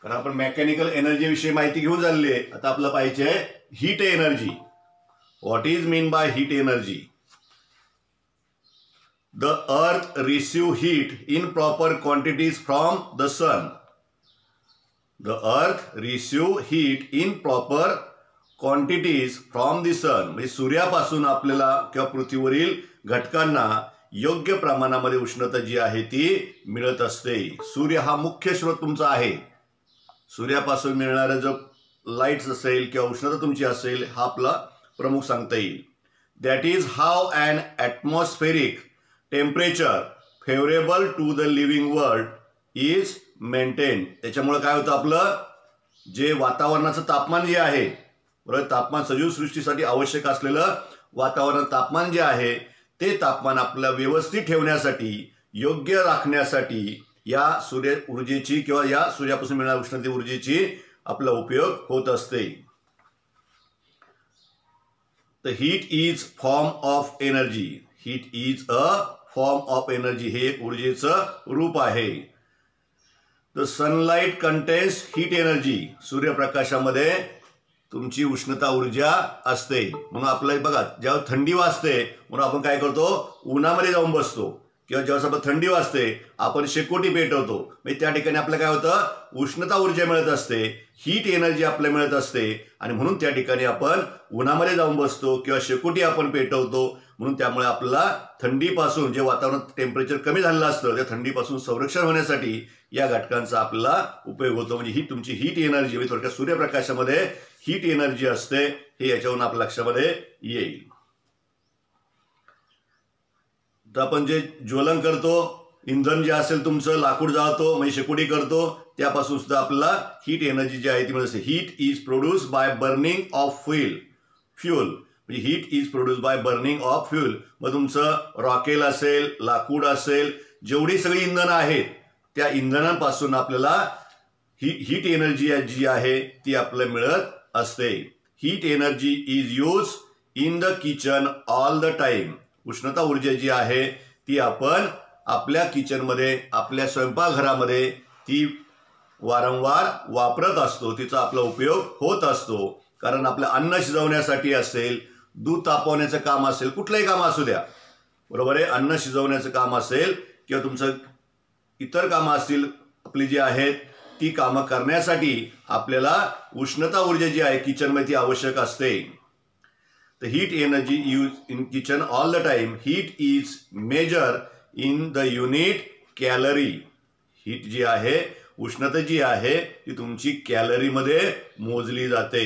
कारण आपण mechanical energy विषयी माहिती घेऊन झालेली आहे. आता आपलं पाहिजे heat energy. What is mean by heat energy? The earth receive heat in proper quantities from the sun. The earth receive heat in proper quantities from the sun. म्हणजे सूर्यापासून आपल्याला किंवा पृथ्वीवरील घटकांना योग्य प्रमाणामध्ये उष्णता जी आहे ती मिळत असते. सूर्य हा मुख्य स्रोत तुमचा आहे. सूर्यापासून मिळणारा जो लाईट्स असेल किंवा उष्णता तुमची असेल हा आपला प्रमुख सांगता येईल. That is how an atmospheric temperature favourable to the living world is maintain. त्याच्यामुळे काय होतं, आपलं जे वातावरणाचं तापमान जे आहे, बरोबर, तापमान सजीव सृष्टीसाठी आवश्यक असलेलं वातावरण तापमान जे आहे ते तापमान आपलं व्यवस्थित ठेवण्यासाठी, योग्य राखण्यासाठी या सूर्य ऊर्जेची किंवा या सूर्यापासून मिळणाऱ्या उष्णते ऊर्जेची आपला उपयोग होत असते. The heat is form of energy. Heat is a form of energy. हे एक ऊर्जेचं रूप आहे. The sunlight contains heat energy. सूर्यप्रकाशामध्ये तुमची उष्णता ऊर्जा असते. म्हणून आपल्याला बघा, जेव्हा थंडी वाजते म्हणून आपण काय करतो, उन्हामध्ये जाऊन बसतो, किंवा जेव्हा आपण थंडी वाजते आपण शेकोटी पेटवतो. म्हणजे त्या ठिकाणी आपल्याला काय होतं, उष्णता ऊर्जा मिळत असते, हीट एनर्जी आपल्याला मिळत असते. आणि म्हणून त्या ठिकाणी आपण उन्हामध्ये जाऊन बसतो किंवा शेकोटी आपण पेटवतो. म्हणून त्यामुळे आपल्याला थंडीपासून, जे वातावरण टेम्परेचर कमी झालेलं असतं त्या थंडीपासून संरक्षण होण्यासाठी या घटकांचा आपल्याला उपयोग होतो. म्हणजे ही तुमची हीट एनर्जी, म्हणजे थोडक्यात सूर्यप्रकाशामध्ये हीट एनर्जी असते, हे याच्यावरून आपल्या लक्षामध्ये येईल. तर आपण जे ज्वलन करतो, इंधन जे असेल तुमचं, लाकूड जाळतो म्हणजे शेकोटी करतो, त्यापासून सुद्धा आपल्याला हीट एनर्जी जी आहे ती मिळत असते. Heat is produce by burning of fuel. म्हणजे heat is produce by burning of fuel. मग तुमचं रॉकेल असेल, लाकूड असेल, जेवढी सगळी इंधनं आहेत त्या इंधनांपासून आपल्याला हीट एनर्जी जी आहे ती आपल्याला मिळत असते. Heat energy is use in the kitchen all the time. उष्णता ऊर्जा जी आहे ती आपण आपल्या किचनमध्ये, आपल्या स्वयंपाकघरामध्ये ती वारंवार वापरत असतो. तिचा आपला उपयोग होत असतो. कारण आपलं अन्न शिजवण्यासाठी असेल, दूध तापवण्याचं काम असेल, कुठलंही काम असू द्या, बरोबर आहे, अन्न शिजवण्याचं काम असेल किंवा तुमचं इतर कामं असतील आपली जी आहेत ती कामं करण्यासाठी आपल्याला उष्णता ऊर्जा जी आहे किचनमध्ये ती आवश्यक असते. The heat energy used in kitchen all the time. Heat is measured in the unit calorie. Heat जी आहे, उष्णता जी आहे ती तुमची कॅलरीमध्ये मोजली जाते.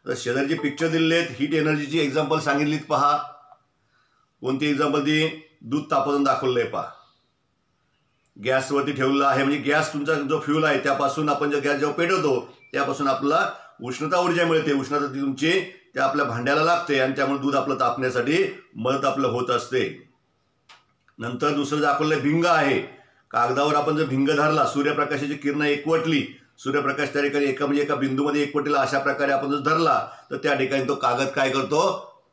तर शेजारचे पिक्चर दिलेले आहेत, हीट एनर्जीची एक्झाम्पल सांगितलीत पहा. कोणती एक्झाम्पल ती? दूध तापवून दाखवलंय पहा. गॅसवरती ठेवलेलं आहे, म्हणजे गॅस तुमचा जो फ्यूल आहे त्यापासून आपण जो गॅस जेव्हा पेटवतो त्यापासून आपल्याला उष्णता ऊर्जा मिळते. उष्णता ती तुमची त्या आपल्या भांड्याला लागते आणि त्यामुळे दूध आपलं तापण्यासाठी मदत आपलं होत असते. नंतर दुसरं दाखवलं भिंग आहे. कागदावर आपण जर भिंग धरला, सूर्यप्रकाशाची किरण एकवटली, सूर्यप्रकाश त्या ठिकाणी एका बिंदूमध्ये एकवटलेला अशा प्रकारे आपण जर धरला तर त्या ठिकाणी तो कागद काय करतो,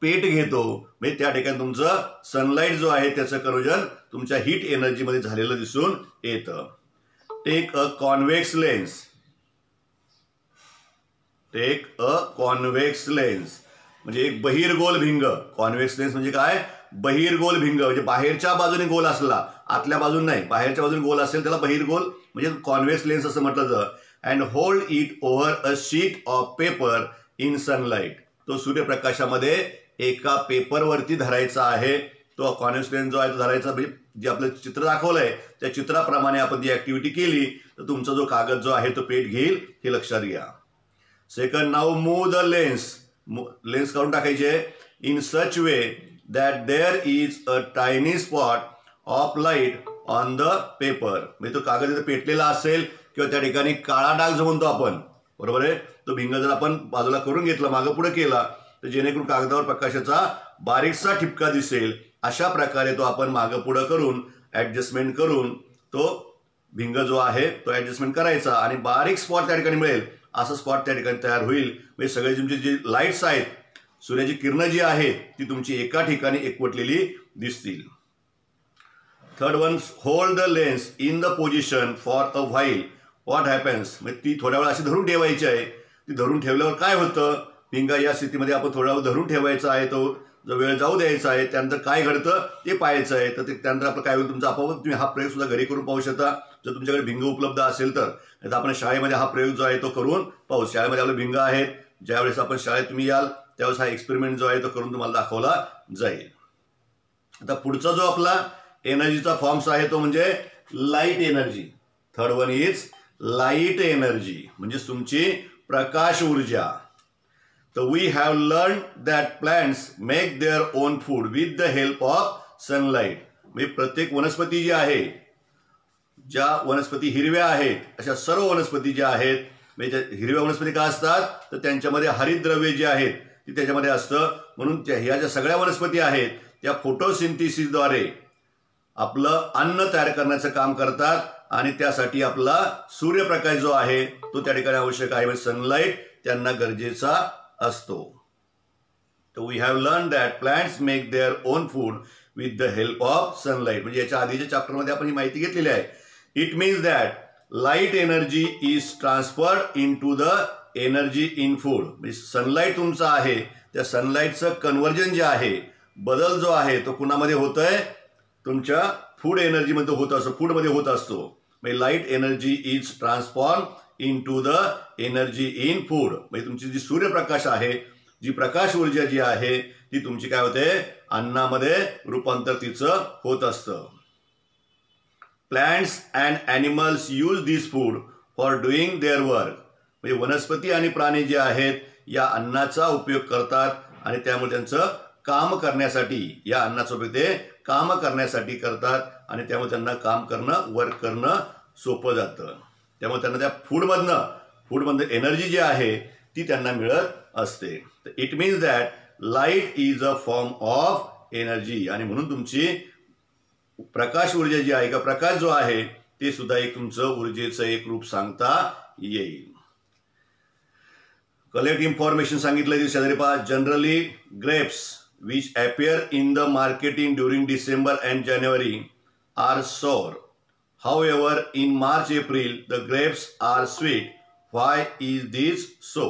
पेट घेतो. म्हणजे त्या ठिकाणी तुमचं सनलाईट जो आहे त्याचं कन्व्हर्जन तुमच्या हीट एनर्जीमध्ये झालेलं दिसून येतं. Take a convex lens. Take a convex lens म्हणजे एक बहिर्गोल भिंग. कॉन्व्हेक्स लेन्स म्हणजे काय? बहिर्गोल भिंग. म्हणजे बाहेरच्या बाजूने गोल असला, आतल्या बाजूने नाही, बाहेरच्या बाजूने गोल असेल त्याला बहिर्गोल म्हणजे कॉन्व्हेक्स लेन्स असं म्हटलं जातं. And hold it over a sheet of paper in sunlight. तो सूर्यप्रकाशामध्ये एका पेपरवरती धरायचा आहे. तो कॉन्व्हेक्स लेन्स जो आहे तो धरायचा, म्हणजे जे आपलं चित्र दाखवलंय त्या चित्राप्रमाणे आपण ती ऍक्टिव्हिटी केली तर तुमचा जो कागद जो आहे तो पेट घेईल, हे लक्षात घ्या. Second, now move the lens. Lens काढून टाकायचे in such way that there is a tiny spot of light on the paper. म्हणजे तो कागद इथे पेटलेला असेल किंवा त्या ठिकाणी काळा डाग जो म्हणतो आपण, बरोबर आहे, तो भिंग जर आपण बाजूला करून घेतला, मागं पुढे केला तर जेणेकरून कागदावर प्रकाशाचा बारीकसा ठिपका दिसेल. अशा प्रकारे तो आपण मागं पुढं करून ऍडजस्टमेंट करून तो भिंग जो आहे तो ऍडजस्टमेंट करायचा आणि बारीक स्पॉट त्या ठिकाणी मिळेल, असं स्पॉट त्या ठिकाणी तयार होईल. म्हणजे सगळे तुमचे जे लाईट्स आहेत, सूर्याची किरणं जी आहेत ती तुमची एका ठिकाणी एकवटलेली दिसतील. Third one, hold the lens in the position for a while what happens, म्हणजे ती थोड्या वेळ अशी धरून ठेवायची आहे. ती धरून ठेवल्यावर काय होतं, पिंगा या स्थितीमध्ये आपण थोड्या वेळ धरून ठेवायचा आहे, तो जो वेळ जाऊ द्यायचा आहे. त्यानंतर काय घडतं ते पाहायचं आहे. तर त्यानंतर आपलं काय होईल, तुमचा आपोआप तुम्ही हा प्रयोग सुद्धा घरी करून पाहू शकता जर तुमच्याकडे भिंग उपलब्ध असेल तर. नाही आपण शाळेमध्ये हा प्रयोग जो आहे तो करून पाहू. शाळेमध्ये आपले भिंग आहेत, ज्यावेळेस आपण शाळेत तुम्ही याल त्यावेळेस हा एक्सपेरिमेंट जो आहे तो करून तुम्हाला दाखवला जाईल. आता पुढचा जो आपला एनर्जीचा फॉर्म्स आहे तो म्हणजे light energy. Third one is light energy, म्हणजे तुमची प्रकाश ऊर्जा. तर we have learn that plants make their own food with the help of sunlight. म्हणजे प्रत्येक वनस्पती जी आहे, ज्या वनस्पती हिरव्या आहेत अशा सर्व वनस्पती ज्या आहेत, म्हणजे हिरव्या वनस्पती का असतात तर त्यांच्यामध्ये हरितद्रव्ये जी आहेत ती त्याच्यामध्ये असतं. म्हणून ह्या ज्या सगळ्या वनस्पती आहेत त्या फोटोसिंथेसिसद्वारे आपलं अन्न तयार करण्याचं काम करतात आणि त्यासाठी आपला सूर्यप्रकाश जो आहे तो त्या ठिकाणी आवश्यक आहे, म्हणजे सनलाईट त्यांना गरजेचा असतो. तर we have learn that plants make their own food with the help of sunlight. म्हणजे याच्या आधीच्या चॅप्टरमध्ये आपण ही माहिती घेतलेली आहे. It means that light energy is transferred in to the energy in food. म्हणजे सनलाईट तुमचं आहे त्या सनलाईटचं कन्व्हर्जन जे आहे, बदल जो आहे तो कुणामध्ये होतोय, तुमच्या फूड एनर्जीमध्ये होत असतो, फूडमध्ये होत असतो. म्हणजे light energy is transform in to the energy in food. म्हणजे तुमची जी सूर्यप्रकाश आहे, जी प्रकाश ऊर्जा जी आहे ती तुमची काय होते, अन्नामध्ये रूपांतर तिचं होत असतं. Plants and animals use this food for doing their work. म्हणजे वनस्पती आणि प्राणी जे आहेत या अन्नाचा उपयोग करतात आणि त्यामुळे त्यांचं काम करण्यासाठी, या अन्नाचा उपयोग ते काम करण्यासाठी करतात आणि त्यामुळे त्यांना काम करणं, वर्क करणं सोपं जातं. त्यामुळे त्यांना त्या फूडमधनं एनर्जी जी आहे ती त्यांना मिळत असते. तर it means that light is a form of energy. आणि म्हणून तुमची प्रकाश ऊर्जा जी आहे, का प्रकाश जो आहे ते सुद्धा एक तुमचं ऊर्जेचं एक रूप सांगता येईल. कलेक्ट इन्फॉर्मेशन सांगितलं शेजारी पहा. Generally grapes which appear in the marketing during December and January are sour. However, in March, April, the grapes are sweet. Why is this so?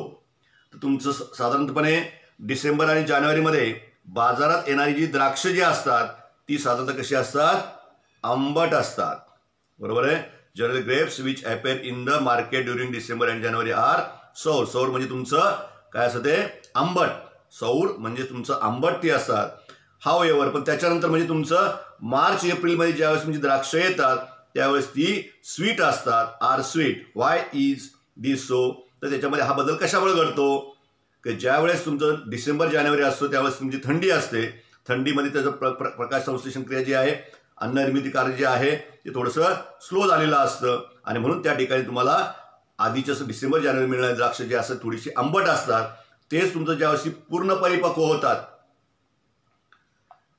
तर तुमचं साधारणपणे डिसेंबर आणि जानेवारीमध्ये बाजारात येणारी जी द्राक्ष जी असतात ती साधारणतः कशी असतात, आंबट असतात. बरोबर आहे. Generally grapes which appear in the market during December and January are sour. Sour म्हणजे तुमचं काय असतं ते, आंबट. सौर म्हणजे तुमचं आंबट ती असतात. हावेवर पण त्याच्यानंतर म्हणजे तुमचं मार्च एप्रिलमध्ये ज्यावेळेस म्हणजे द्राक्ष येतात त्यावेळेस ती स्वीट असतात, are sweet. Why is this so? तर त्याच्यामध्ये हा बदल कशामुळे घडतो की ज्यावेळेस तुमचं डिसेंबर जानेवारी असतो त्यावेळेस तुमची थंडी असते. थंडीमध्ये त्याचं प्रकाश संश्लेषण क्रिया जी आहे, अन्न निर्मिती कार्य जे आहे ते थोडंसं स्लो झालेलं असतं आणि म्हणून त्या ठिकाणी तुम्हाला आधीच्या डिसेंबर जानेवारी मिळणारे द्राक्ष जे असतात थोडीशी आंबट असतात. तेच तुमचं ज्यावेळेस पूर्ण परिपक्व होतात,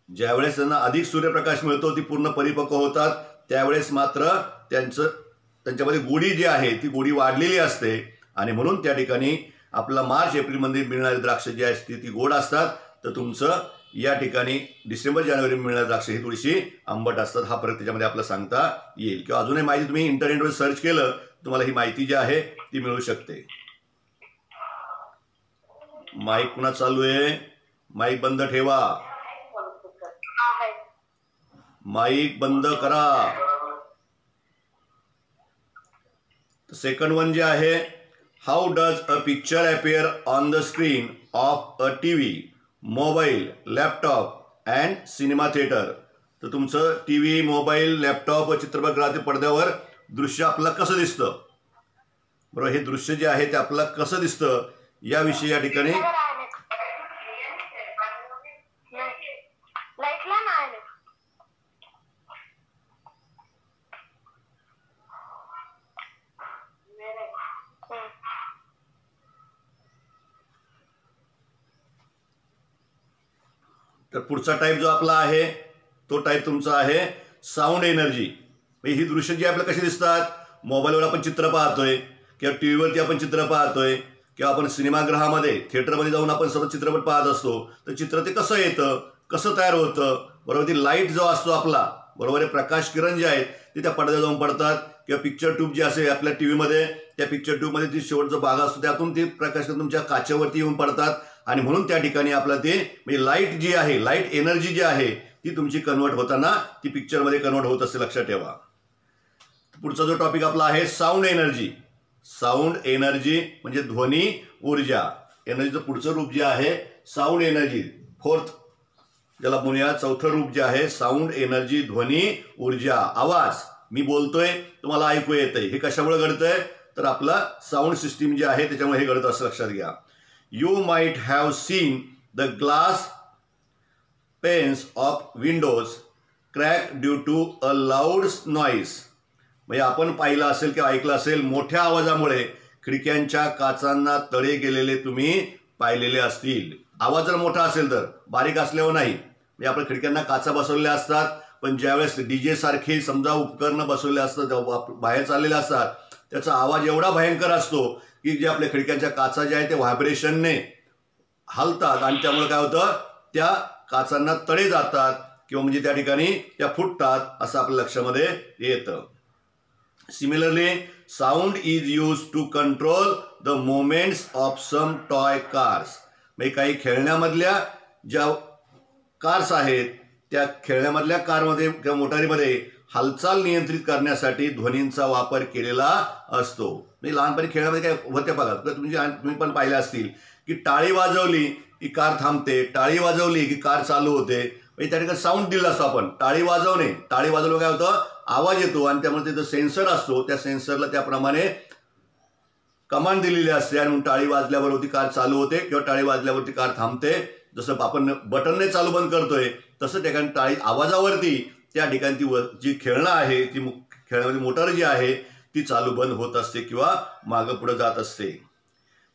ज्यावेळेस त्यांना अधिक सूर्यप्रकाश मिळतो, ती पूर्ण परिपक्व होतात, त्यावेळेस मात्र त्यांच्यामध्ये गोडी जी आहे ती गोडी वाढलेली असते आणि म्हणून त्या ठिकाणी आपला मार्च एप्रिलमध्ये मिळणारी द्राक्ष जी असते ती गोड असतात. तर तुमचं या ठिकाणी डिसेंबर जानेवारी मिळणारी द्राक्ष ही थोडीशी आंबट असतात. हा फरक त्याच्यामध्ये आपल्याला सांगता येईल. किंवा अजूनही माहिती तुम्ही इंटरनेटवर सर्च केलं तुम्हाला ही माहिती जी आहे ती मिळू शकते. माईक पुन्हा चालू आहे, माईक बंद ठेवा, माईक बंद करा. सेकंड वन जे आहे, how does a picture appear on the screen of a TV, mobile, laptop and cinema theatre. तर तुमचं टीव्ही, मोबाईल, लॅपटॉप व चित्रपटगृहातील पडद्यावर दृश्य आपल्याला कसं दिसतं. बरोबर, हे दृश्य जे आहे ते आपल्याला कसं दिसतं याविषयी या ठिकाणी तर पुढचा टाईप जो आपला आहे तो टाईप तुमचा आहे साऊंड एनर्जी. ही दृश्य जी आपल्याला कशी दिसतात, मोबाईलवर आपण चित्र पाहतोय किंवा टीव्हीवरती आपण चित्र पाहतोय किंवा आपण सिनेमागृहामध्ये थिएटरमध्ये जाऊन आपण सतत चित्रपट पाहत असतो. तर चित्र ते कसं येतं, कसं तयार होतं. बरोबर, ती लाईट जो असतो आपला, बरोबर आहे, प्रकाश किरण जे आहेत ते त्या पडद्यावर जाऊन पडतात, किंवा पिक्चर ट्यूब जी असेल आपल्या टीव्हीमध्ये, त्या पिक्चर ट्यूबमध्ये ती शेवटचा भाग असतो त्यातून ते प्रकाश तुमच्या काचेवरती येऊन पडतात आणि म्हणून त्या ठिकाणी आपलं ते म्हणजे लाईट जी आहे, लाईट एनर्जी जी आहे ती तुमची कन्वर्ट होताना ती पिक्चरमध्ये कन्वर्ट होत असते, लक्षात ठेवा. पुढचा जो टॉपिक आपला आहे साऊंड एनर्जी. साऊंड एनर्जी म्हणजे ध्वनी ऊर्जा. एनर्जीचं पुढचं रूप जे आहे साऊंड एनर्जी, फोर्थ ज्याला म्हणूया चौथं रूप जे आहे साऊंड एनर्जी, ध्वनी ऊर्जा. आवाज मी बोलतोय तुम्हाला ऐकू येतंय, हे कशामुळे घडतंय तर आपला साऊंड सिस्टीम जे आहे त्याच्यामुळे हे घडतं असं लक्षात घ्या. You might have seen the glass panes of windows crack due to a loud noise. म्हणजे आपण पाहिलं असेल किंवा ऐकलं असेल मोठ्या आवाजामुळे खिडक्यांच्या काचांना तडे गेलेले तुम्ही पाहिलेले असतील. आवाज जर मोठा असेल तर, बारीक असल्यावर नाही. म्हणजे आपण खिडक्यांना काचा बसवलेल्या असतात, पण ज्यावेळेस डीजे सारखे समजा उपकरणं बसवले असतात बाहेर चाललेले असतात त्याचा आवाज एवढा भयंकर असतो की जे आपल्या खिडक्यांच्या काचा ज्या आहेत ते व्हायब्रेशनने हलतात आणि त्यामुळे काय होतं त्या काचांना तडे जातात किंवा म्हणजे त्या ठिकाणी त्या फुटतात असं आपल्या लक्षामध्ये येतं. Similarly sound is use to control the moments of some toy cars. म्हणजे काही खेळण्यामधल्या ज्या कार्स आहेत त्या खेळण्यामधल्या कारमध्ये किंवा मोटारीमध्ये हालचाल नियंत्रित करण्यासाठी ध्वनींचा वापर केलेला असतो. म्हणजे लहानपणी खेळण्यामध्ये काय होते बघा, तुम्ही पण पाहिले असतील की टाळी वाजवली की कार थांबते, टाळी वाजवली की कार चालू होते. म्हणजे त्या ठिकाणी साऊंड दिला असतो आपण. टाळी वाजवलं काय होतं आवाज येतो आणि त्यामुळे तिथं सेन्सर असतो, त्या सेन्सरला त्याप्रमाणे कमांड दिलेली असते आणि म्हणून टाळी वाजल्यावरती कार चालू होते किंवा टाळी वाजल्यावरती कार थांबते. जसं आपण बटनने चालू बंद करतोय तसं त्या ठिकाणी टाळी आवाजावरती त्या ठिकाणी ती जी खेळणं आहे ती खेळण्यामध्ये मोटार जी आहे ती चालू बंद होत असते किंवा मागं पुढे जात असते.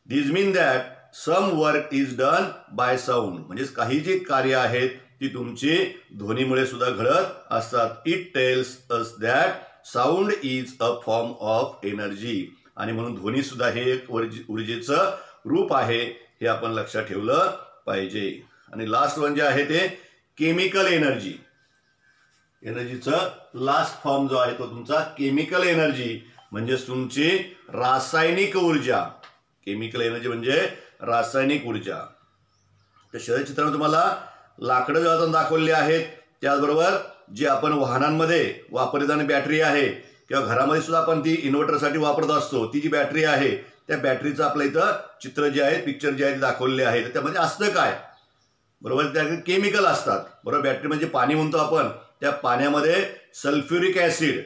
This mean that some work is done by sound. म्हणजे काही जी कार्य आहेत ती तुमची ध्वनीमुळे सुद्धा घडत असतात. It tells us that sound is a form of energy. आणि म्हणून ध्वनी सुद्धा हे एक ऊर्जेचं रूप आहे, हे आपण लक्षात ठेवलं पाहिजे. आणि लास्ट वन जे आहे ते केमिकल एनर्जी. एनर्जीचं लास्ट फॉर्म जो आहे तो तुमचा केमिकल एनर्जी म्हणजे तुमची रासायनिक ऊर्जा. केमिकल एनर्जी म्हणजे रासायनिक ऊर्जा. तर शरीर चित्राने तुम्हाला लाकडं जळताना दाखवलेली आहेत, त्याचबरोबर जे आपण वाहनांमध्ये वापरली जाणारी बॅटरी आहे किंवा घरामध्ये सुद्धा आपण ती इन्व्हर्टरसाठी वापरत असतो, ती जी बॅटरी आहे त्या बॅटरीचं आपल्या इथं चित्र जे आहे पिक्चर जे आहे ते दाखवलेले आहे. त्यामध्ये असतं काय बरोबर, त्या केमिकल असतात बरोबर. बॅटरी म्हणजे पाणी म्हणतो आपण, त्या पाण्यामध्ये सल्फ्युरिक ॲसिड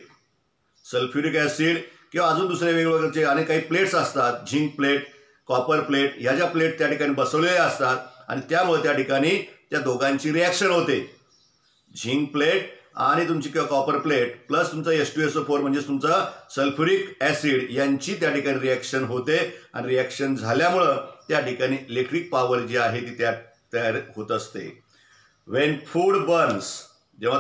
किंवा अजून दुसरे वेगवेगळे आणि काही प्लेट्स असतात, झिंक प्लेट, कॉपर प्लेट, ह्या ज्या प्लेट त्या ठिकाणी बसवलेल्या असतात आणि त्यामुळे त्या ठिकाणी त्या दोघांची रिॲक्शन होते. झिंक प्लेट आणि तुमची किंवा कॉपर प्लेट प्लस तुमचा H2SO4 म्हणजे तुमचा सल्फ्युरिक ॲसिड यांची त्या ठिकाणी रिॲक्शन होते आणि रिॲक्शन झाल्यामुळं त्या ठिकाणी इलेक्ट्रिक पॉवर जी आहे ती तयार होत असते. वेन फूड बर्न्स, जेव्हा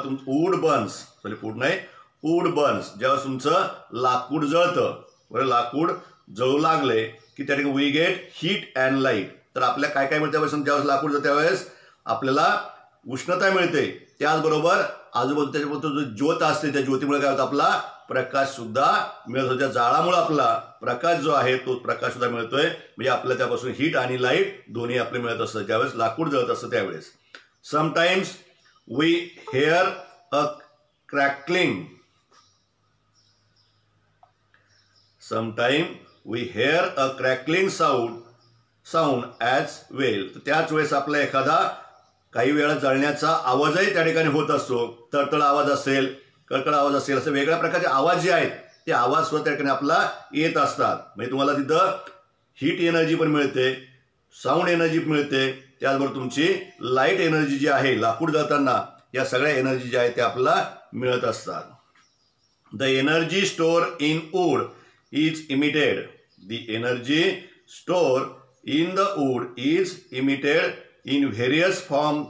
वूड बर्न्स जेव्हा तुमचं लाकूड जळतं बरं, लाकूड जळू लागले की त्या ठिकाणी we get heat and light. तर आपल्या काय काय मिळतं ज्यावेळेस लाकूड जळतं त्यावेळेस आपल्याला उष्णता मिळते, त्याचबरोबर आजूबाजू त्याच्याबरोबर जो ज्योत असते त्या ज्योतीमुळे काय होतं आपला प्रकाश सुद्धा मिळत होतो. त्या जाळामुळे आपला प्रकाश जो आहे तो प्रकाश सुद्धा मिळतोय. म्हणजे आपल्याला त्यापासून हीट आणि लाईट दोन्ही आपले मिळत असतं ज्यावेळेस लाकूड जळत असतं त्यावेळेस. Sometimes we hear a crackling, sound as well. तर त्याच वेळेस आपला एखादा काही वेळा जळण्याचा आवाजही त्या ठिकाणी होत असतो. तळतळ आवाज असेल, कळकळ आवाज असेल, असे वेगळ्या प्रकारचे आवाज जे आहेत ते आवाज सुद्धा त्या ठिकाणी आपला येत असतात. म्हणजे तुम्हाला तिथं हीट एनर्जी पण मिळते, साऊंड एनर्जी मिळते, त्याचबरोबर तुमची लाईट एनर्जी जी आहे लाकूड जळताना या सगळ्या एनर्जी ज्या आहेत त्या आपल्याला मिळत असतात. The energy store in wood is emitted. The energy store in the wood is emitted in various form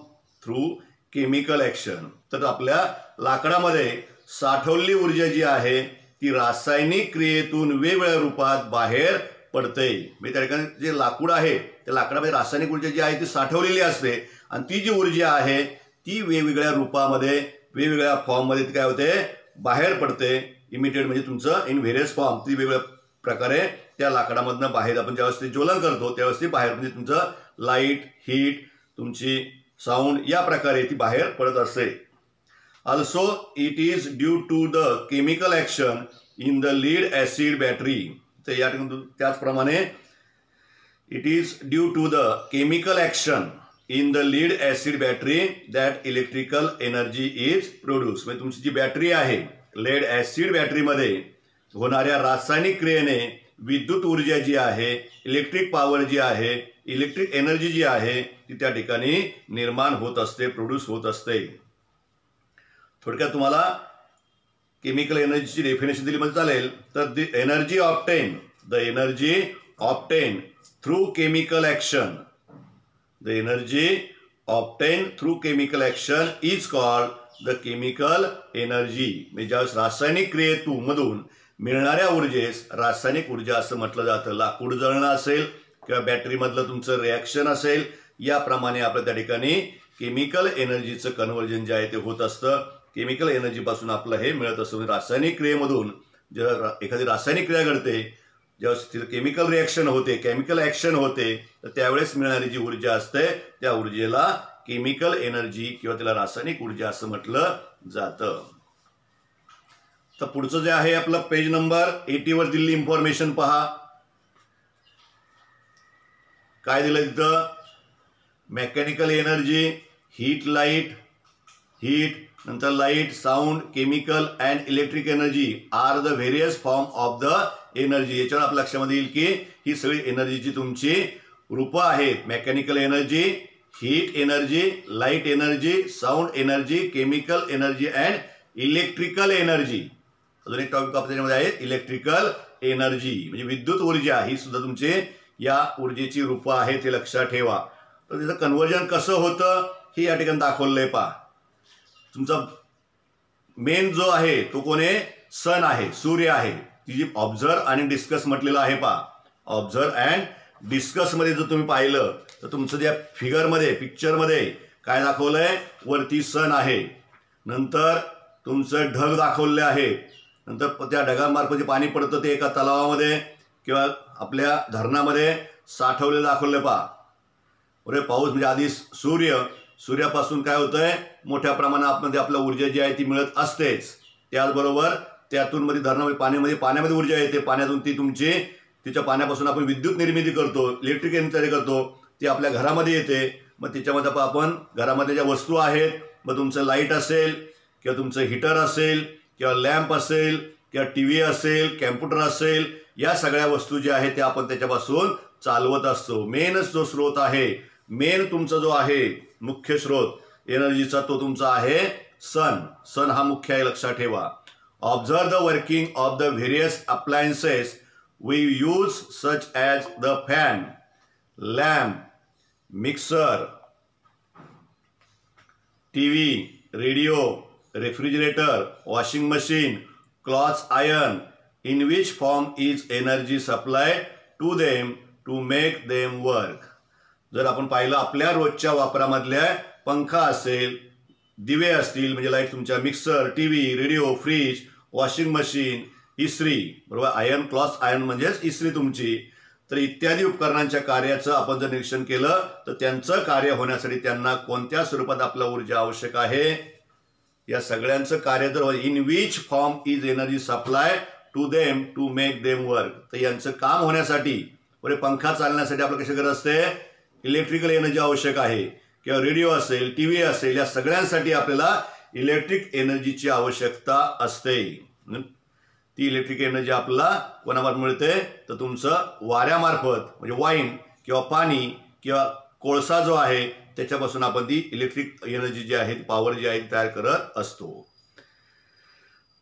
through chemical action. तर आपल्या लाकडामध्ये साठवलेली ऊर्जा जी आहे ती रासायनिक क्रियेतून वेगवेगळ्या रूपात बाहेर पडते. म्हणजे त्या ठिकाणी जे लाकूड आहे त्या लाकडामध्ये रासायनिक ऊर्जा जी आहे ती साठवलेली असते आणि ती जी ऊर्जा आहे ती वेगवेगळ्या रूपामध्ये वेगवेगळ्या फॉर्ममध्ये काय होते बाहेर पडते. इमिटेड म्हणजे तुमचं इन व्हेरियस फॉर्म, ती वेगवेगळ्या प्रकारे त्या लाकडामधनं बाहेर आपण ज्यावेळेस ते ज्वलन करतो त्यावेळेस ती बाहेर म्हणजे तुमचं लाईट, हीट, तुमची साऊंड या प्रकारे ती बाहेर पडत असते. Also it is due to the chemical action in the lead acid battery. तर या ठिकाणी त्याचप्रमाणे it is due to the chemical action in the lead acid battery that electrical energy is produce. म्हणजे तुमची जी बॅटरी आहे lead acid बॅटरीमध्ये होणाऱ्या रासायनिक क्रियेने विद्युत ऊर्जा जी आहे, इलेक्ट्रिक पॉवर जी आहे, इलेक्ट्रिक एनर्जी जी आहे ती त्या ठिकाणी निर्माण होत असते, प्रोड्यूस होत असते. थोडक्यात तुम्हाला केमिकल एनर्जीची डेफिनेशन दिली म्हणजे चालेल. तर the energy obtain through chemical action, the energy obtain through chemical action is called the chemical energy. म्हणजे ज्यावेळेस रासायनिक क्रियेतून मिळणाऱ्या ऊर्जेस रासायनिक ऊर्जा असं म्हटलं जातं. लाकूड जळणं असेल किंवा बॅटरीमधलं तुमचं रिॲक्शन असेल, याप्रमाणे आपलं त्या ठिकाणी केमिकल एनर्जीचं कन्व्हर्जन जे आहे ते होत असतं. केमिकल एनर्जीपासून आपलं हे मिळत असतं. रासायनिक क्रियेमधून जेव्हा एखादी रासायनिक क्रिया घडते, ज्यावेळेस तिथं केमिकल रिॲक्शन होते, केमिकल ॲक्शन होते, तर त्यावेळेस मिळणारी जी ऊर्जा असते त्या ऊर्जेला केमिकल एनर्जी किंवा त्याला रासायनिक ऊर्जा असं म्हटलं जातं. तर पुढचं जे आहे आपलं पेज नंबर 80 वर दिलेली इन्फॉर्मेशन पहा. काय दिलं तिथं? मेकॅनिकल एनर्जी, हीट, नंतर light, sound, chemical and electric energy are the various form of the energy. याच्यावर आपल्या लक्षामध्ये येईल की ही सगळी एनर्जीची तुमची रूपं आहेत. Mechanical energy, heat energy, light energy, sound energy, chemical energy and electrical energy. अजून एक टॉपिक आपल्या त्याच्यामध्ये आहे इलेक्ट्रिकल एनर्जी, म्हणजे विद्युत ऊर्जा. ही सुद्धा तुमची या ऊर्जेची रूपं आहेत, हे लक्षात ठेवा. तर त्याचं कन्व्हर्जन कसं होतं हे या ठिकाणी दाखवलं आहे. पहा, तुमचा मेन जो आहे तो कोण आहे? सन आहे, सूर्य आहे. ती जी ऑब्झर्व आणि डिस्कस म्हटलेलं आहे. पहा, ऑब्झर्व अँड डिस्कसमध्ये जर तुम्ही पाहिलं तर तुमचं ज्या फिगरमध्ये, पिक्चरमध्ये काय दाखवलंय? वरती सन आहे, नंतर तुमचं ढग दाखवले आहे, नंतर त्या ढगांमार्फत जे पाणी पडतं ते एका तलावामध्ये किंवा आपल्या धरणामध्ये साठवले दाखवले. पहा, अरे पाऊस म्हणजे आधी सूर्यापासून काय होतंय? मोठ्या प्रमाणात आपल्या ऊर्जा जी आहे ती मिळत असतेच. त्याचबरोबर त्यातून मध्ये धरणामध्ये पाण्यामध्ये ऊर्जा येते. पाण्यातून ती तुमची तिच्या पाण्यापासून आपण विद्युत निर्मिती करतो, इलेक्ट्रिक एनर्जी करतो, ती आपल्या घरामध्ये येते. मग त्याच्यामध्ये आपण घरामध्ये ज्या वस्तू आहेत, मग तुमचं लाईट असेल किंवा तुमचं हीटर असेल किंवा लॅम्प असेल किंवा TV असेल, कॅम्प्युटर असेल, या सगळ्या वस्तू ज्या आहेत त्या आपण त्याच्यापासून चालवत असतो. मेनच जो स्रोत आहे, मेन तुमचा जो आहे मुख्य स्रोत एनर्जीचा, तो तुमचा आहे सन हा मुख्य आहे, लक्षात ठेवा. Observe the working of the various appliances we use such as the fan, lamp, mixer, TV, radio, refrigerator, washing machine, cloth iron, in which form is energy supplied to them to make them work. जर आपण पाहिलं आपल्या रोजच्या वापरामधल्या पंखा असेल, दिवे असतील म्हणजे लाईट, तुमच्या mixer, TV, radio, fridge, washing machine, इस्त्री, बरोबर, आयर्न, क्लॉथ आयर्न म्हणजेच इस्त्री तुमची. तर इत्यादी उपकरणांच्या कार्याचं आपण जर निरीक्षण केलं तर त्यांचं कार्य होण्यासाठी त्यांना कोणत्या स्वरूपात आपला ऊर्जा आवश्यक आहे, या सगळ्यांचं कार्य जर in which form is energy supply to them to make them work. तर यांचं काम होण्यासाठी, बरे पंखा चालण्यासाठी आपल्याला कशी गरज असते? इलेक्ट्रिकल एनर्जी आवश्यक आहे, किंवा रेडिओ असेल, TV असेल, या सगळ्यांसाठी आपल्याला इलेक्ट्रिक एनर्जीची आवश्यकता असते. ती इलेक्ट्रिक एनर्जी आपल्याला कोणामार्फत मिळते? तर तुमचं वाऱ्यामार्फत, म्हणजे वाईन किंवा पाणी किंवा कोळसा जो आहे त्याच्यापासून आपण ती इलेक्ट्रिक एनर्जी जी आहे, पॉवर जी आहे ती तयार करत असतो.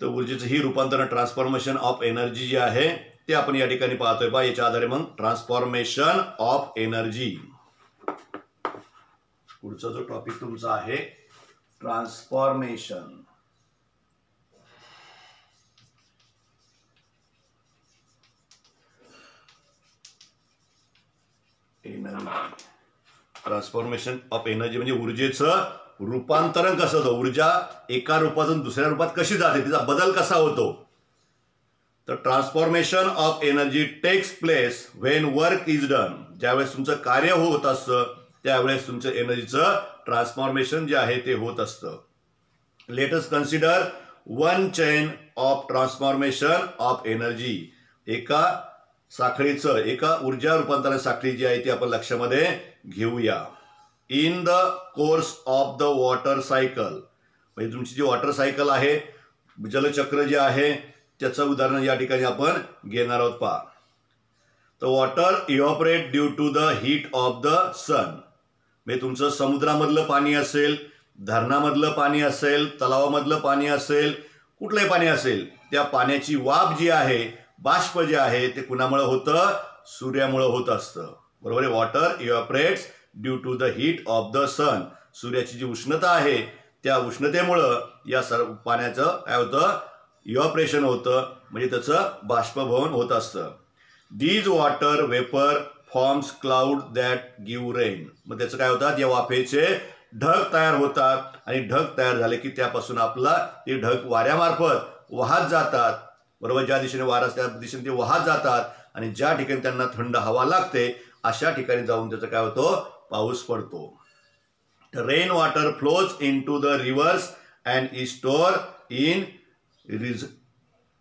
तर ऊर्जेचं ही रूपांतरण, ट्रान्सफॉर्मेशन ऑफ एनर्जी जे आहे ते आपण या ठिकाणी पाहतोय. बा याच्या आधारे मग ट्रान्सफॉर्मेशन ऑफ एनर्जी. पुढचा जो टॉपिक तुमचा आहे transformation. Energy, transformation of energy म्हणजे ऊर्जेचं रूपांतरण कसं होतं, ऊर्जा एका रूपातून दुसऱ्या रूपात कशी जाते, तिचा बदल कसा होतो तर transformation of energy takes place when work is done. ज्यावेळेस तुमचं कार्य होत असतं त्यावेळेस तुमचं एनर्जीचं ट्रान्सफॉर्मेशन जे आहे ते होत असतं. Let us consider one chain of transformation of energy. एका साखळीचं, एका ऊर्जा रूपांतरण साखळी जी आहे ती आपण लक्षामध्ये घेऊया. In the course of the water cycle, म्हणजे तुमची जी वॉटर सायकल आहे, जलचक्र जे आहे त्याचं उदाहरण या ठिकाणी आपण घेणार आहोत. पहा, तर water evaporate due to the heat of the sun. म्हणजे तुमचं समुद्रामधलं पाणी असेल, धरणामधलं पाणी असेल, तलावामधलं पाणी असेल, कुठलंही पाणी असेल, त्या पाण्याची वाफ जी आहे, बाष्प जे आहे ते कुणामुळे होतं? सूर्यामुळे होत असतं. बरोबर आहे. Water evaporates due to the heat of the sun. सूर्याची जी उष्णता आहे त्या उष्णतेमुळं या सर्व पाण्याचं काय होतं? इव्हॉपरेशन होतं, म्हणजे त्याचं बाष्पभवन होत असतं. These water vapour forms cloud that give rain. मग त्याचं काय होतात? या वाफेचे ढग तयार होतात आणि ढग तयार झाले की त्यापासून आपला ते ढग वाऱ्यामार्फत वाहत जातात. बरोबर. ज्या दिशेने वारा त्या दिशेने ते वाहत जातात आणि ज्या ठिकाणी त्यांना थंड हवा लागते अशा ठिकाणी जाऊन त्याचं काय होतं? पाऊस पडतो. Rain water flows in to the rivers and is store in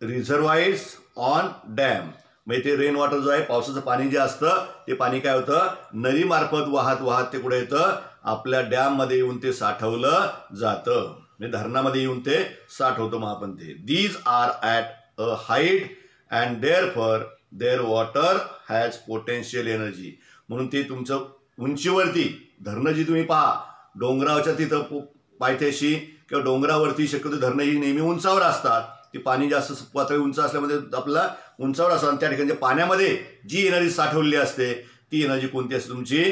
reservoirs on dam. म्हणजे ते रेन वॉटर जो आहे, पावसाचं पाणी जे असतं ते पाणी काय होतं? नदीमार्फत वाहत वाहत ते कुठे येतं? आपल्या डॅममध्ये येऊन ते साठवलं जातं, म्हणजे धरणामध्ये येऊन ते साठवतो मग आपण ते. These are at a height and therefore their water has potential energy. म्हणून ते तुमचं उंचीवरती धरणं जी तुम्ही पहा, डोंगरावरच्या तिथं पायथ्याशी किंवा डोंगरावरती शक्यतो धरणं ही नेहमी उंचावर असतात. ती पाणी जास्त पातळी उंच असल्यामुळे आपला उंचावर असतात. त्या ठिकाणी पाण्यामध्ये जी एनर्जी साठवलेली असते ती एनर्जी कोणती असते? तुमची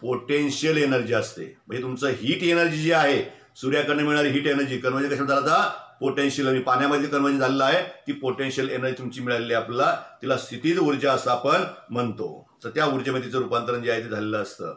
पोटेन्शियल एनर्जी असते. म्हणजे तुमचं हीट एनर्जी जी आहे, सूर्याकडनं मिळणारी हीट एनर्जी कन्वर्जन कशात झालं? आता पोटेन्शियल एनर्जी पाण्यामध्ये कन्वर्जन झालेलं आहे. ती पोटेन्शियल एनर्जी तुमची मिळालेली आहे आपल्याला, तिला स्थितीज ऊर्जा असं आपण म्हणतो. तर त्या ऊर्जेमध्ये तिचं रूपांतरण जे आहे ते झालेलं असतं.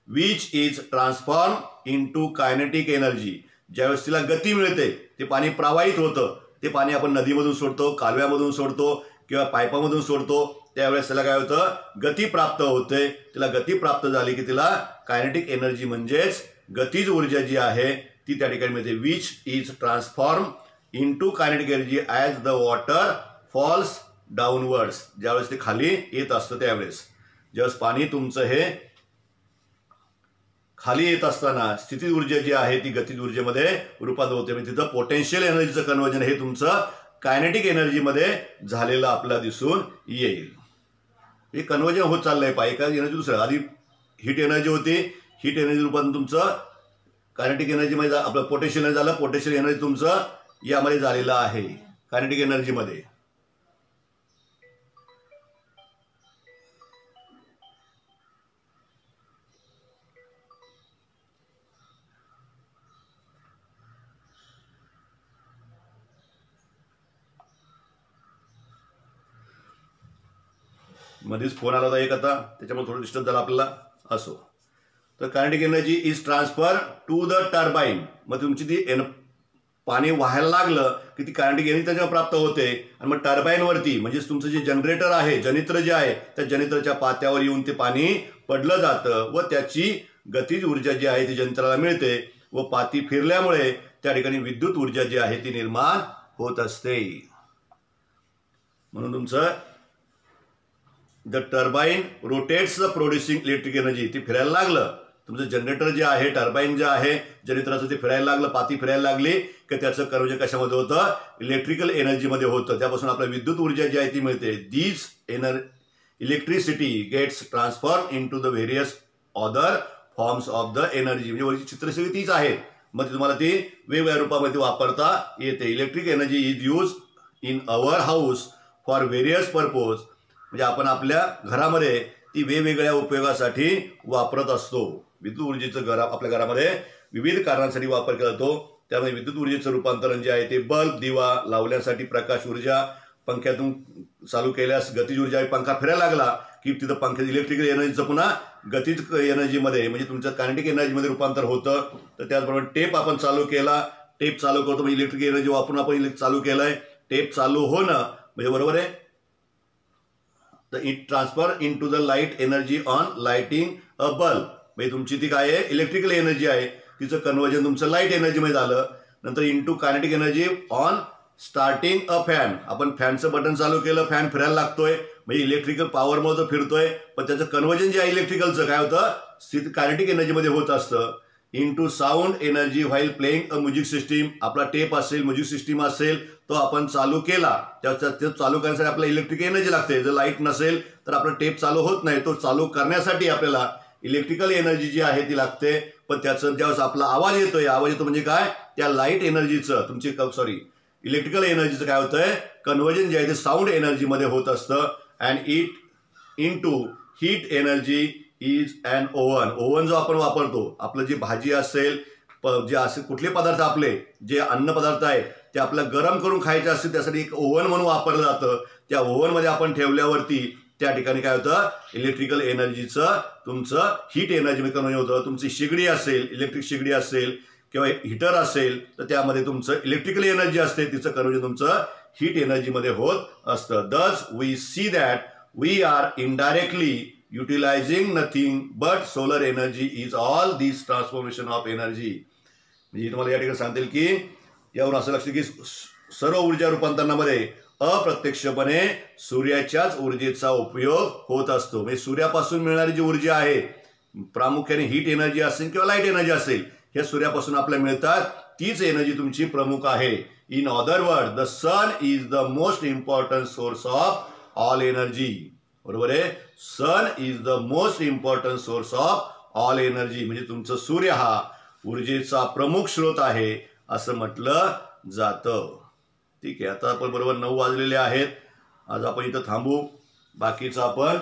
Which is transform into kinetic energy. ज्यावेळेस तिला गती मिळते, ते पाणी प्रवाहित होतं, ते पाणी आपण नदीमधून सोडतो, कालव्यामधून सोडतो किंवा पाईपामधून सोडतो, त्यावेळेस त्याला काय होतं? गती प्राप्त होते. तिला गती प्राप्त झाली की तिला कायनेटिक एनर्जी म्हणजेच गतीज ऊर्जा जी आहे ती त्या ठिकाणी मिळते. Which is transform into kinetic energy as the water falls downwards. ज्यावेळेस ते खाली येत असतं त्यावेळेस, ज्यावेळेस पाणी तुमचं हे खाली येत असताना स्थितीज ऊर्जा जी आहे ती गतीज ऊर्जेमध्ये रूपांतर होते. म्हणजे तिथं पोटेन्शियल एनर्जीचं कन्वर्जन हे तुमचं कायनेटिक एनर्जीमध्ये झालेलं आपल्याला दिसून येईल. हे कन्वर्जन होत चाललंय. एका एनर्जी दुसरं, आधी हीट एनर्जी होती, हीट एनर्जी रूपांतर तुमचं कायनेटिक एनर्जीमध्ये आपलं पोटेन्शियल एनर्जी झालं. पोटेन्शियल एनर्जी तुमचं यामध्ये झालेलं आहे कायनेटिक एनर्जीमध्ये. मध्येच फोन आला होता एक, आता त्याच्यामुळे थोडं डिस्टर्ब झालं आपल्याला. असो, तर kinetic energy is transfer to the turbine. मग तुमची ती पाणी व्हायला लागलं की ती कायनेटिक एनर्जी त्याच्यावर प्राप्त होते आणि मग टर्बाईनवरती म्हणजेच तुमचं जे जनरेटर आहे, जनित्र जे आहे, त्या जनित्रच्या पात्यावर येऊन ते पाणी पडलं जातं व त्याची गतीज ऊर्जा जी आहे ती जनित्राला मिळते व पाती फिरल्यामुळे त्या ठिकाणी विद्युत ऊर्जा जी आहे ती निर्माण होत असते. म्हणून तुमचं the turbine rotates the producing electric energy. ती फिरायला लागलं, तुमचं जनरेटर जे आहे, टर्बाईन जे आहे जनित्राचं, ते फिरायला लागलं, पाती फिरायला लागली की त्याचं कन्वर्जन कशामध्ये होतं? इलेक्ट्रिकल एनर्जीमध्ये होतं. त्यापासून आपल्याला विद्युत ऊर्जा जी आहे ती मिळते. These electricity gets transform in to the various other forms of the energy. म्हणजे वरची चित्रसुद्धा तीच आहे, मग तुम्हाला ती वेगवेगळ्या रूपामध्ये वापरता येते. Electric energy is use in our house for various purpose. म्हणजे आपण आपल्या घरामध्ये ती वेगवेगळ्या उपयोगासाठी वापरत असतो. विद्युत ऊर्जेचं आपल्या घरामध्ये विविध कारणांसाठी वापर केला जातो. त्यामध्ये विद्युत ऊर्जेचं रूपांतरण जे आहे ते बल्ब, दिवा लावण्यासाठी प्रकाश ऊर्जा, पंख्यातून चालू केल्यास गतीज ऊर्जा, पंखा फिरायला लागला की तिथं पंख्यात इलेक्ट्रिकल एनर्जीचं पुन्हा गतीज एनर्जीमध्ये म्हणजे तुमचं कायनेटिक एनर्जीमध्ये रूपांतर होतं. तर त्याचबरोबर टेप आपण चालू केला, टेप चालू करतो म्हणजे इलेक्ट्रिक एनर्जी वापरून आपण चालू केलंय. टेप चालू होणं म्हणजे बरोबर आहे. तर it transfer in to the light energy on lighting a bulb. म्हणजे तुमची ती काय आहे, इलेक्ट्रिकल एनर्जी आहे, तिचं कन्वर्जन तुमचं लाईट एनर्जीमध्ये झालं. नंतर into kinetic energy on starting a fan. आपण फॅनचं बटन चालू केलं, फॅन फिरायला लागतोय, म्हणजे इलेक्ट्रिकल पॉवरमध्ये तो फिरतोय, पण त्याचं कन्वर्जन जे आहे इलेक्ट्रिकलचं काय होतं, कायनेटिक एनर्जीमध्ये होत असतं. Into sound energy while playing a music system. आपला टेप असेल, म्युझिक सिस्टीम असेल, तो आपण चालू केला, ते चालू करण्यासाठी आपल्याला इलेक्ट्रिक एनर्जी लागते. जर लाईट नसेल तर आपला टेप चालू होत नाही. तो चालू करण्यासाठी आपल्याला इलेक्ट्रिकल एनर्जी जी आहे ती लागते. पण त्याचं ज्यावेळेस आपला आवाज येतो म्हणजे काय, त्या लाईट एनर्जीचं तुमची इलेक्ट्रिकल एनर्जीचं काय होतंय, कन्वर्जन जे आहे ते साऊंड एनर्जीमध्ये होत असतं. And it into heat energy is an oven. Oven जो आपण वापरतो, आपलं जी भाजी असेल, जे असे कुठले पदार्थ आपले जे अन्न पदार्थ आहे ते आपल्याला गरम करून खायचे असतील, त्यासाठी एक ओव्हन म्हणून वापरलं जातं. त्या ओव्हनमध्ये आपण ठेवल्यावरती त्या ठिकाणी काय होतं, इलेक्ट्रिकल एनर्जीचं तुमचं हीट एनर्जी कन्वर्जन होतं. तुमची शेगडी असेल, इलेक्ट्रिक शेगडी असेल किंवा हिटर असेल, तर त्यामध्ये तुमचं इलेक्ट्रिकल एनर्जी असते, तिचं कन्वर्जन तुमचं हीट एनर्जीमध्ये होत असतं. Thus we see that we are indirectly utilising nothing but solar energy is all this transformation of energy. म्हणजे तुम्हाला या ठिकाणी सांगतील की यावरून असं लक्षात की सर्व ऊर्जा रूपांतरणामध्ये अप्रत्यक्षपणे सूर्याच्याच ऊर्जेचा उपयोग होत असतो. म्हणजे सूर्यापासून मिळणारी जी ऊर्जा आहे, प्रामुख्याने हीट एनर्जी असेल किंवा लाईट एनर्जी असेल, हे सूर्यापासून आपल्याला मिळतात. तीच एनर्जी तुमची प्रमुख आहे. In other word, the sun is the most important source of all energy. बरोबर आहे, sun is the most important source of all energy. म्हणजे तुमचं सूर्य हा ऊर्जेचा प्रमुख स्रोत आहे असं म्हटलं जातं. ठीक आहे, आता आपण बरोबर 9 वाजलेले आहेत. आज आपण इथं थांबू, बाकीचं आपण